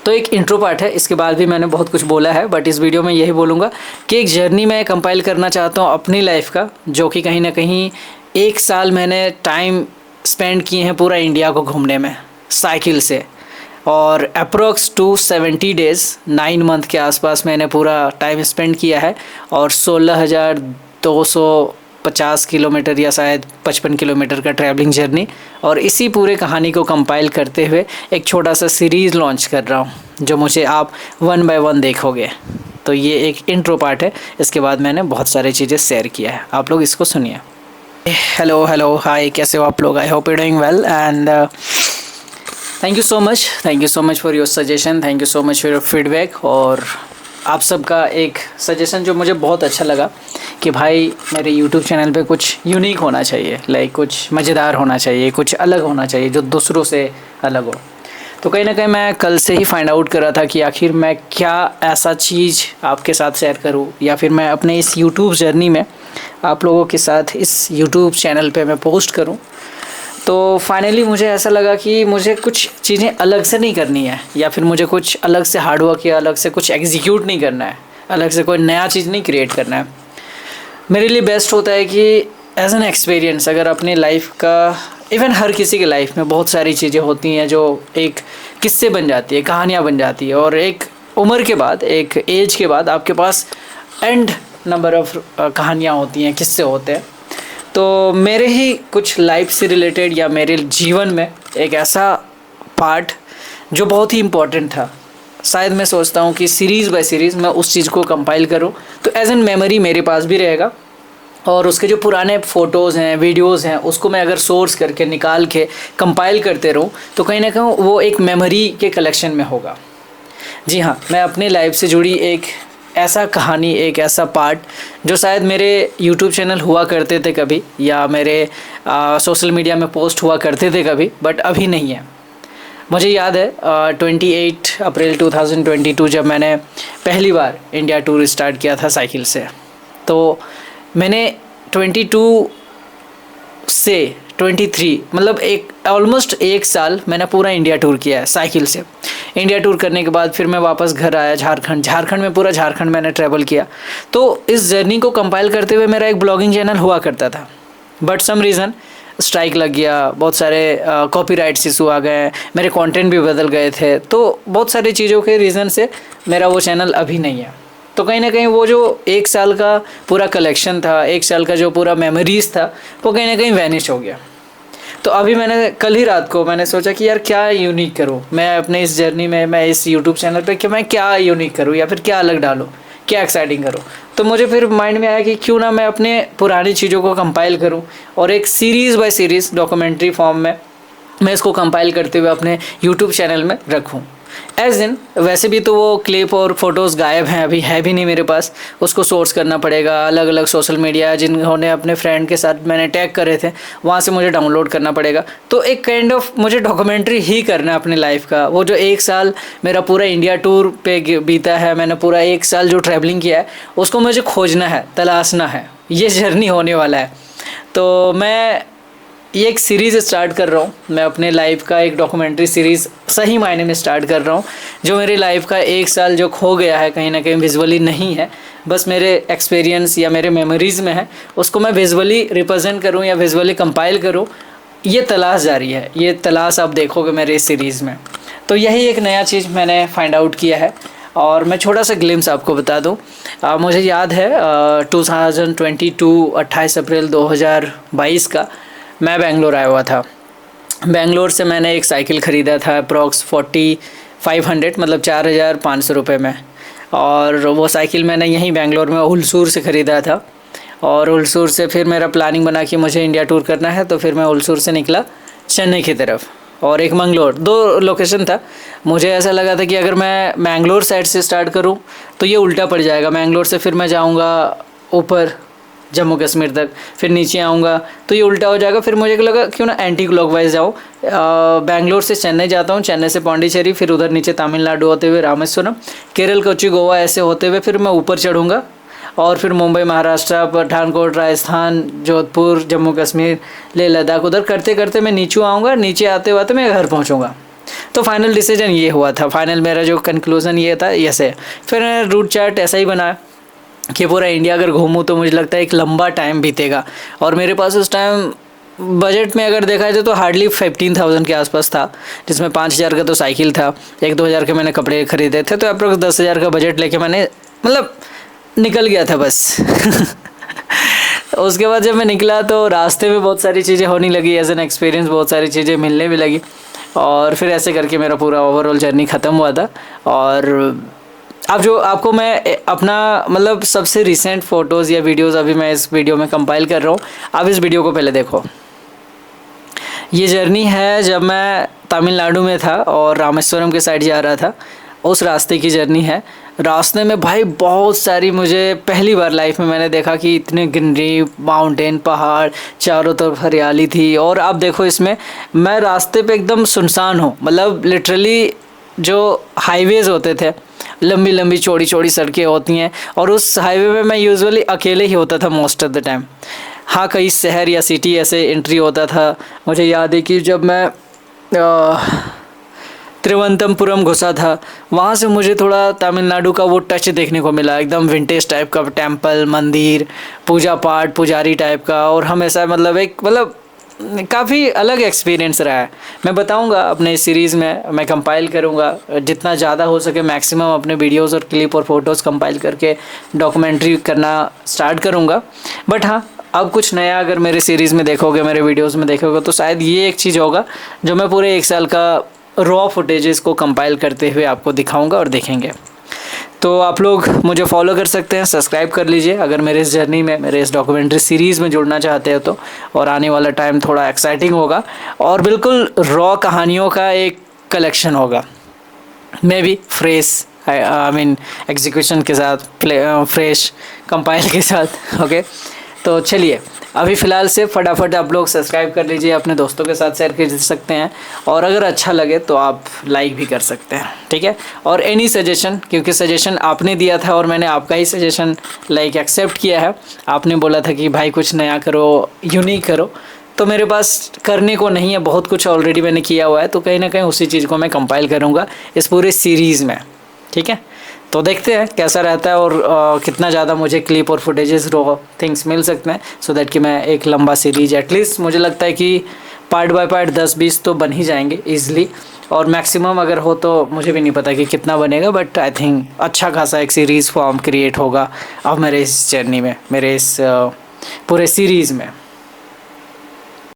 तो एक intro part है, इसके बाद भी मैंने बहुत कुछ बोला है, बट इस वीडियो में यही बोलूँगा कि एक जर्नी मैं कंपाइल करना चाहता हूँ अपनी लाइफ का, जो कि कहीं ना कहीं 1 साल मैंने टाइम स्पेंड किए हैं पूरा इंडिया को घूमने में साइकिल से, और अप्रोक्स 270 डेज़ 9 मंथ के आसपास मैंने पूरा टाइम स्पेंड किया है, और 16,250 किलोमीटर या शायद 55 किलोमीटर का ट्रैवलिंग जर्नी। और इसी पूरे कहानी को कंपाइल करते हुए एक छोटा सा सीरीज़ लॉन्च कर रहा हूँ, जो मुझे आप 1 बाय 1 देखोगे। तो ये एक इंट्रो पार्ट है, इसके बाद मैंने बहुत सारी चीज़ें शेयर किया है, आप लोग इसको सुनिए। हेलो हाय, कैसे हो आप लोग? I hope you doing well and thank you so much for your suggestion, thank you so much for your feedback. और आप सबका एक सजेशन जो मुझे बहुत अच्छा लगा कि भाई मेरे यूट्यूब चैनल पे कुछ यूनिक होना चाहिए, लाइक कुछ मज़ेदार होना चाहिए, कुछ अलग होना चाहिए जो दूसरों से अलग हो। तो कहीं ना कहीं मैं कल से ही फाइंड आउट कर रहा था कि आखिर मैं क्या ऐसा चीज़ आपके साथ शेयर करूं, या फिर मैं अपने इस यूट्यूब जर्नी में आप लोगों के साथ इस यूट्यूब चैनल पे मैं पोस्ट करूं। तो फाइनली मुझे ऐसा लगा कि मुझे कुछ चीज़ें अलग से नहीं करनी है, या फिर मुझे कुछ अलग से हार्डवर्क या अलग से कुछ एग्जीक्यूट नहीं करना है, अलग से कोई नया चीज़ नहीं क्रिएट करना है। मेरे लिए बेस्ट होता है कि एज एन एक्सपीरियंस, अगर अपनी लाइफ का, इवन हर किसी के लाइफ में बहुत सारी चीज़ें होती हैं जो एक किस्से बन जाती है, कहानियाँ बन जाती है, और एक उम्र के बाद, एक एज के बाद आपके पास एंड नंबर ऑफ़ कहानियाँ होती हैं, किस्से होते हैं। तो मेरे ही कुछ लाइफ से रिलेटेड या मेरे जीवन में एक ऐसा पार्ट जो बहुत ही इम्पोर्टेंट था, शायद मैं सोचता हूँ कि सीरीज़ बाय सीरीज़ मैं उस चीज़ को कंपाइल करूँ, तो एज एन मेमोरी मेरे पास भी रहेगा, और उसके जो पुराने फ़ोटोज़ हैं, वीडियोज़ हैं, उसको मैं अगर सोर्स करके निकाल के कंपाइल करते रहूँ तो कहीं ना कहीं वो एक मेमोरी के कलेक्शन में होगा। जी हाँ, मैं अपनी लाइफ से जुड़ी एक ऐसा कहानी, एक ऐसा पार्ट जो शायद मेरे यूट्यूब चैनल हुआ करते थे कभी, या मेरे सोशल मीडिया में पोस्ट हुआ करते थे कभी, बट अभी नहीं है। मुझे याद है 28 अप्रैल 2022 जब मैंने पहली बार इंडिया टूर स्टार्ट किया था साइकिल से, तो मैंने 22 से 23 मतलब ऑलमोस्ट 1 साल मैंने पूरा इंडिया टूर किया है साइकिल से। इंडिया टूर करने के बाद फिर मैं वापस घर आया झारखंड में, पूरा झारखंड मैंने ट्रैवल किया। तो इस जर्नी को कंपाइल करते हुए मेरा एक ब्लॉगिंग चैनल हुआ करता था, बट सम रीज़न स्ट्राइक लग गया, बहुत सारे कॉपीराइट्स इशू आ गए, मेरे कंटेंट भी बदल गए थे, तो बहुत सारी चीज़ों के रीज़न से मेरा वो चैनल अभी नहीं है। तो कहीं ना कहीं वो जो 1 साल का पूरा कलेक्शन था, 1 साल का जो पूरा मेमोरीज़ था, वो कहीं ना कहीं वैनिश हो गया। तो अभी मैंने कल ही रात को मैंने सोचा कि यार क्या यूनिक करूँ मैं अपने इस जर्नी में, मैं इस यूट्यूब चैनल पे, कि मैं क्या यूनिक करूँ या फिर क्या अलग डालूँ, क्या एक्साइटिंग करूँ। तो मुझे फिर माइंड में आया कि क्यों ना मैं अपने पुरानी चीज़ों को कंपाइल करूँ, और एक series by series documentary form में मैं इसको कंपाइल करते हुए अपने यूट्यूब चैनल में रखूँ। एज इन वैसे भी तो वो क्लिप और फोटोज़ गायब हैं, अभी है भी नहीं मेरे पास, उसको सोर्स करना पड़ेगा। अलग अलग सोशल मीडिया जिन्होंने अपने फ्रेंड के साथ मैंने टैग करे थे, वहाँ से मुझे डाउनलोड करना पड़ेगा। तो एक काइंड ऑफ मुझे डॉक्यूमेंट्री ही करना है अपनी लाइफ का। वो जो 1 साल मेरा पूरा इंडिया टूर पे बीता है, मैंने पूरा 1 साल जो ट्रैवलिंग किया है, उसको मुझे खोजना है, तलाशना है, ये जर्नी होने वाला है। तो मैं ये एक सीरीज़ स्टार्ट कर रहा हूँ, मैं अपने लाइफ का एक डॉक्यूमेंट्री सीरीज़ सही मायने में स्टार्ट कर रहा हूँ, जो मेरी लाइफ का 1 साल जो खो गया है, कहीं ना कहीं विजुअली नहीं है, बस मेरे एक्सपीरियंस या मेरे मेमोरीज़ में है, उसको मैं विजुअली रिप्रेजेंट करूँ या विजुअली कंपाइल करूँ, ये तलाश जारी है। ये तलाश आप देखोगे मेरे इस सीरीज़ में। तो यही एक नया चीज़ मैंने फाइंड आउट किया है। और मैं छोटा सा ग्लिम्स आपको बता दूं, मुझे याद है 2022 28 अप्रैल 2022 का मैं बेंगलोर आया हुआ था। बेंगलोर से मैंने एक साइकिल ख़रीदा था अप्रॉक्स 4500 मतलब 4500 रुपये में, और वो साइकिल मैंने यहीं बेंगलोर में हुलसूर से ख़रीदा था। और हुलसूर से फिर मेरा प्लानिंग बना कि मुझे इंडिया टूर करना है, तो फिर मैं हुलसूर से निकला चेन्नई की तरफ, और एक मंगलोर, 2 लोकेशन था। मुझे ऐसा लगा था कि अगर मैं मैंगलोर साइड से स्टार्ट करूं तो ये उल्टा पड़ जाएगा, मैंगलोर से फिर मैं जाऊंगा ऊपर जम्मू कश्मीर तक, फिर नीचे आऊँगा तो ये उल्टा हो जाएगा। फिर मुझे लगा क्यों ना एंटी क्लॉकवाइज जाऊँ, बेंगलोर से चेन्नई जाता हूँ, चेन्नई से पौंडीचेरी, फिर उधर नीचे तमिलनाडु होते हुए रामेश्वरम, केरल, कोच्चि, गोवा, ऐसे होते हुए फिर मैं ऊपर चढ़ूँगा, और फिर मुंबई, महाराष्ट्र, पठानकोट, राजस्थान, जोधपुर, जम्मू कश्मीर, लेह लद्दाख, उधर करते करते मैं नीचे आऊँगा। नीचे आते आते मैं घर पहुँचूँगा। तो फाइनल डिसीजन ये हुआ था, फाइनल मेरा जो कंक्लूज़न ये था, ऐसे फिर रूट चार्ट ऐसा ही बनाया कि पूरा इंडिया अगर घूमूँ तो मुझे लगता है एक लंबा टाइम बीतेगा। और मेरे पास उस टाइम बजट में अगर देखा जाए तो हार्डली 15,000 के आसपास था, जिसमें 5,000 का तो साइकिल था, 1-2 हज़ार के मैंने कपड़े खरीदे थे, तो अप्रोक्स 10,000 का बजट लेके मैंने मतलब निकल गया था बस। उसके बाद जब मैं निकला तो रास्ते में बहुत सारी चीज़ें होने लगी, एज एन एक्सपीरियंस बहुत सारी चीज़ें मिलने भी लगी, और फिर ऐसे करके मेरा पूरा ओवरऑल जर्नी ख़त्म हुआ था। और अब जो आपको मैं अपना मतलब सबसे रिसेंट फ़ोटोज़ या वीडियोज़ अभी मैं इस वीडियो में कंपाइल कर रहा हूँ, आप इस वीडियो को पहले देखो। ये जर्नी है जब मैं तमिलनाडु में था और रामेश्वरम के साइड जा रहा था, उस रास्ते की जर्नी है। रास्ते में भाई बहुत सारी, मुझे पहली बार लाइफ में मैंने देखा कि इतने ग्रीनरी, माउंटेन, पहाड़, चारों तरफ हरियाली थी। और आप देखो इसमें मैं रास्ते पे एकदम सुनसान हूँ, मतलब लिटरली जो हाईवेज़ होते थे, लंबी लंबी चौड़ी चौड़ी सड़कें होती हैं, और उस हाईवे में मैं यूजुअली अकेले ही होता था मोस्ट ऑफ द टाइम। हाँ, कई शहर या सिटी ऐसे एंट्री होता था। मुझे याद है कि जब मैं त्रिवंतमपुरम घुसा था, वहाँ से मुझे थोड़ा तमिलनाडु का वो टच देखने को मिला, एकदम विंटेज टाइप का टेम्पल, मंदिर, पूजा पाठ, पुजारी टाइप का। और हमेशा मतलब एक मतलब काफ़ी अलग एक्सपीरियंस रहा है। मैं बताऊंगा अपने इस सीरीज़ में, मैं कंपाइल करूंगा जितना ज़्यादा हो सके, मैक्सिमम अपने वीडियोस और क्लिप और फोटोज़ कंपाइल करके डॉक्यूमेंट्री करना स्टार्ट करूंगा। बट हाँ, अब कुछ नया अगर मेरे सीरीज़ में देखोगे, मेरे वीडियोस में देखोगे, तो शायद ये एक चीज़ होगा जो मैं पूरे 1 साल का रॉ फुटेजेस को कंपाइल करते हुए आपको दिखाऊंगा और देखेंगे। तो आप लोग मुझे फॉलो कर सकते हैं, सब्सक्राइब कर लीजिए अगर मेरे इस जर्नी में, मेरे इस डॉक्यूमेंट्री सीरीज़ में जुड़ना चाहते हो तो। और आने वाला टाइम थोड़ा एक्साइटिंग होगा और बिल्कुल रॉ कहानियों का एक कलेक्शन होगा, may be fresh, I mean execution के साथ, फ्रेश कंपाइल के साथ। ओके, तो चलिए अभी फ़िलहाल से फटाफट आप लोग सब्सक्राइब कर लीजिए, अपने दोस्तों के साथ शेयर कर सकते हैं, और अगर अच्छा लगे तो आप लाइक भी कर सकते हैं, ठीक है। और एनी सजेशन, क्योंकि सजेशन आपने दिया था और मैंने आपका ही सजेशन लाइक एक्सेप्ट किया है। आपने बोला था कि भाई कुछ नया करो, यूनिक करो, तो मेरे पास करने को नहीं है, बहुत कुछ ऑलरेडी मैंने किया हुआ है, तो कहीं ना कहीं उसी चीज़ को मैं कंपाइल करूँगा इस पूरे सीरीज़ में, ठीक है। तो देखते हैं कैसा रहता है और कितना ज़्यादा मुझे क्लिप और फुटेजेस रॉ थिंग्स मिल सकते हैं, सो दैट कि मैं एक लंबा सीरीज एटलीस्ट, मुझे लगता है कि पार्ट बाय पार्ट 10-20 तो बन ही जाएंगे ईज़िली। और मैक्सिमम अगर हो तो मुझे भी नहीं पता कि कितना बनेगा, बट आई थिंक अच्छा खासा एक सीरीज़ फॉर्म क्रिएट होगा अब मेरे इस जर्नी में, मेरे इस पूरे सीरीज़ में।